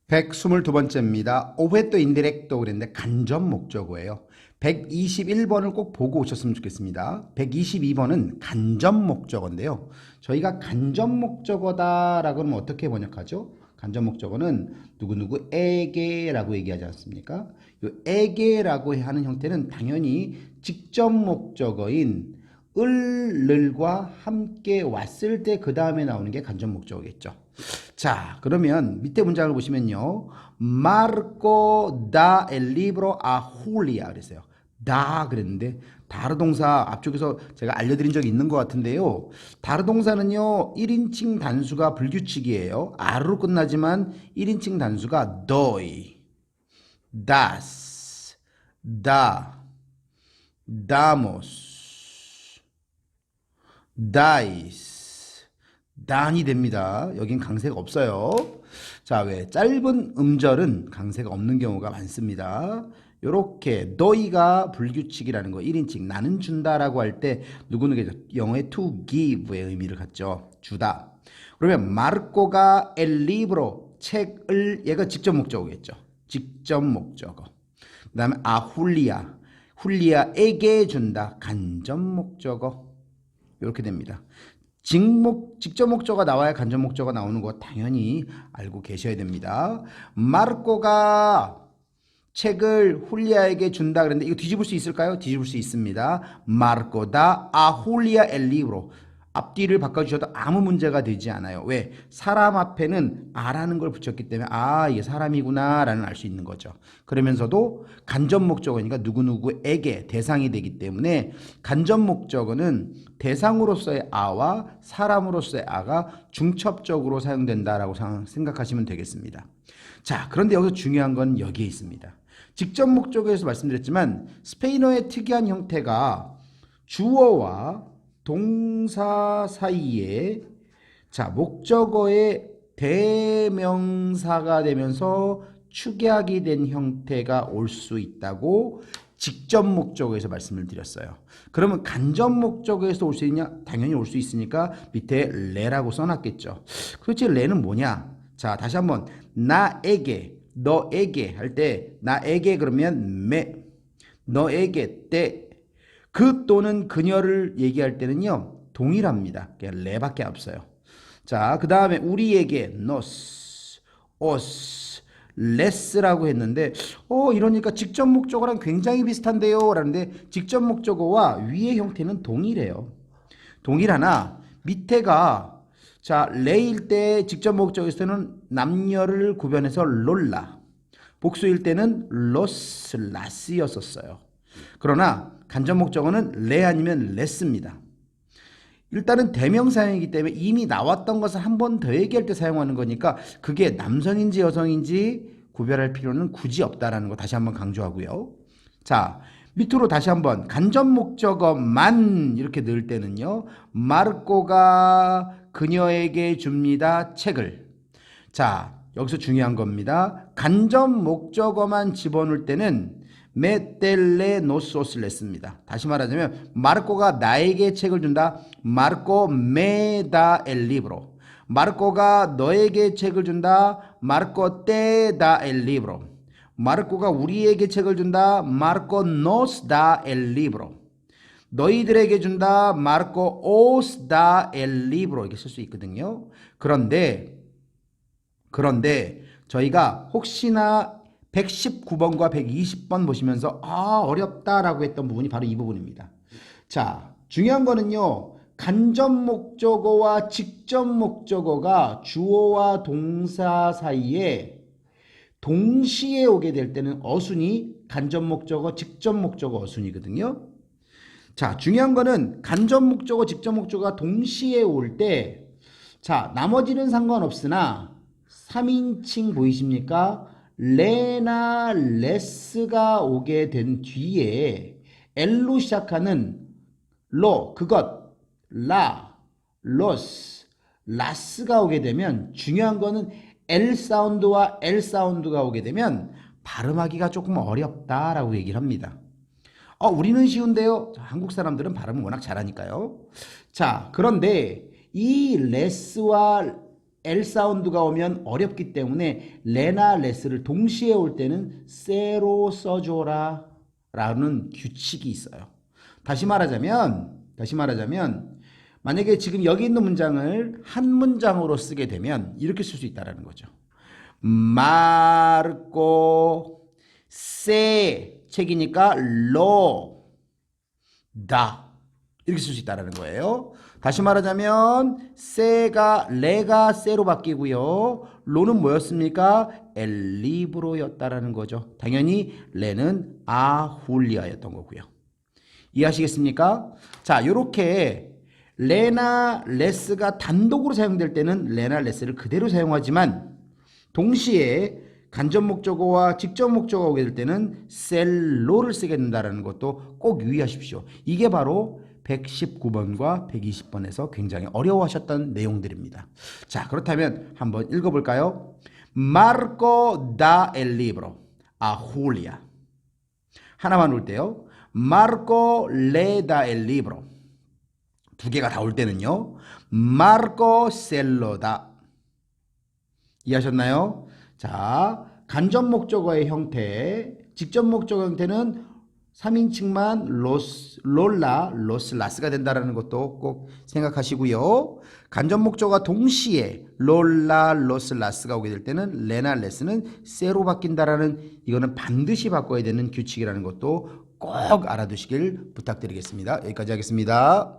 122번째입니다. 오브jet도 인디렉도 그랬는데 간접 목적어예요. 121번을 꼭 보고 오셨으면 좋겠습니다. 122번은 간접 목적어인데요. 저희가 간접 목적어다라고 하면 어떻게 번역하죠? 간접 목적어는 누구누구에게라고 얘기하지 않습니까? 이 에게라고 하는 형태는 당연히 직접 목적어인 을과 함께 왔을 때 그 다음에 나오는 게 간접 목적어겠죠. 자, 그러면 밑에 문장을 보시면요. Marco da el libro a Julia 그랬어요. 다 그랬는데 다르 동사 앞쪽에서 제가 알려드린 적이 있는 것 같은데요. 다르 동사는요. 1인칭 단수가 불규칙이에요. R로 끝나지만 1인칭 단수가 doy, das, da, damos, dais 단이 됩니다. 여긴 강세가 없어요. 자, 왜? 짧은 음절은 강세가 없는 경우가 많습니다. 요렇게 너희가 불규칙이라는 거 1인칭 나는 준다라고 할 때 누구누구 영어의 to give의 의미를 갖죠. 주다. 그러면 마르코가 엘 리브로 책을 얘가 직접 목적어겠죠. 직접 목적어. 그 다음에 훌리아 훌리아에게 준다 간접 목적어. 이렇게 됩니다. 직접 목적어가 나와야 간접 목적어가 나오는 거 당연히 알고 계셔야 됩니다. 마르코가 책을 훌리아에게 준다 그랬는데 이거 뒤집을 수 있을까요? 뒤집을 수 있습니다. 마르코다 훌리아 엘 리브로 앞뒤를 바꿔주셔도 아무 문제가 되지 않아요. 왜? 사람 앞에는 아라는 걸 붙였기 때문에 이게 사람이구나 라는 알 수 있는 거죠. 그러면서도 간접 목적어니까 누구누구에게 대상이 되기 때문에 간접 목적어는 대상으로서의 아와 사람으로서의 아가 중첩적으로 사용된다라고 생각하시면 되겠습니다. 자, 그런데 여기서 중요한 건 여기에 있습니다. 직접 목적어에서 말씀드렸지만 스페인어의 특이한 형태가 주어와 동사 사이에 목적어의 대명사가 되면서 축약이 된 형태가 올 수 있다고 직접 목적어에서 말씀을 드렸어요. 그러면 간접 목적어에서 올 수 있냐? 당연히 올 수 있으니까 밑에 레라고 써놨겠죠. 도대체 레는 뭐냐? 자, 다시 한번 나에게, 너에게 할 때 나에게 그러면 너에게 때 그 또는 그녀를 얘기할 때는요. 동일합니다. 그냥 레밖에 없어요. 자, 그 다음에 우리에게 nos, os, less라고 했는데 이러니까 직접 목적어랑 굉장히 비슷한데요 라는데 직접 목적어와 위의 형태는 동일해요. 동일하나 밑에가 레일 때 직접 목적어에서는 남녀를 구별해서 롤라, 복수일 때는 로스, 라스였었어요. 그러나 간접 목적어는 레 아니면 레스입니다. 일단은 대명사이기 때문에 이미 나왔던 것을 한 번 더 얘기할 때 사용하는 거니까 그게 남성인지 여성인지 구별할 필요는 굳이 없다라는 거 다시 한번 강조하고요. 자, 밑으로 다시 한번 간접 목적어만 이렇게 넣을 때는요. 마르코가 그녀에게 줍니다. 책을. 자, 여기서 중요한 겁니다. 간접 목적어만 집어넣을 때는 메텔레 노소스를 냈습니다. 다시 말하자면 마르코가 나에게 책을 준다. 마르코 메다 엘 리브로. 마르코가 너에게 책을 준다. 마르코 테다 엘 리브로. 마르코가 우리에게 책을 준다. 마르코 노스 다 엘 리브로. 너희들에게 준다. 마르코 오스 다 엘 리브로. 이렇게 쓸 수 있거든요. 그런데 저희가 혹시나 119번과 120번 보시면서 어렵다라고 했던 부분이 바로 이 부분입니다. 자, 중요한 거는요. 간접 목적어와 직접 목적어가 주어와 동사 사이에 동시에 오게 될 때는 어순이 간접 목적어, 직접 목적어 어순이거든요. 자, 중요한 거는 간접 목적어, 직접 목적어가 동시에 올 때 나머지는 상관없으나 3인칭 보이십니까? 레나 레스가 오게 된 뒤에 L로 시작하는 로, 그것, 라, 로스, 라스가 오게 되면 중요한 거는 L 사운드와 L 사운드가 오게 되면 발음하기가 조금 어렵다라고 얘기를 합니다. 우리는 쉬운데요. 한국 사람들은 발음을 워낙 잘하니까요. 자, 그런데 이 레스와 L 사운드가 오면 어렵기 때문에 레나 레스를 동시에 올 때는 세로 써줘라 라는 규칙이 있어요. 다시 말하자면 만약에 지금 여기 있는 문장을 한 문장으로 쓰게 되면 이렇게 쓸 수 있다는 거죠. 마르코 세 책이니까 로 다 이렇게 쓸 수 있다는 거예요. 다시 말하자면 세가 레가 세로 바뀌고요. 로는 뭐였습니까? 엘 리브로였다라는 거죠. 당연히 레는 아훌리아였던 거고요. 이해하시겠습니까? 자, 요렇게 레나 레스가 단독으로 사용될 때는 레나 레스를 그대로 사용하지만 동시에 간접 목적어와 직접 목적어가 오게 될 때는 셀로를 쓰게 된다는 것도 꼭 유의하십시오. 이게 바로 119번과 120번에서 굉장히 어려워하셨던 내용들입니다. 자, 그렇다면 한번 읽어볼까요? Marco da el libro a Julia. 하나만 올 때요. Marco le da el libro. 두 개가 다 올 때는요. Marco se lo da. 이해하셨나요? 자, 간접 목적어의 형태, 직접 목적어 형태는 3인칭만 롤라, 로스, 라스가 된다는 것도 꼭 생각하시고요. 간접 목적어가 동시에 롤라, 로스, 라스가 오게 될 때는 레나, 레스는 세로 바뀐다라는 이거는 반드시 바꿔야 되는 규칙이라는 것도 꼭 알아두시길 부탁드리겠습니다. 여기까지 하겠습니다.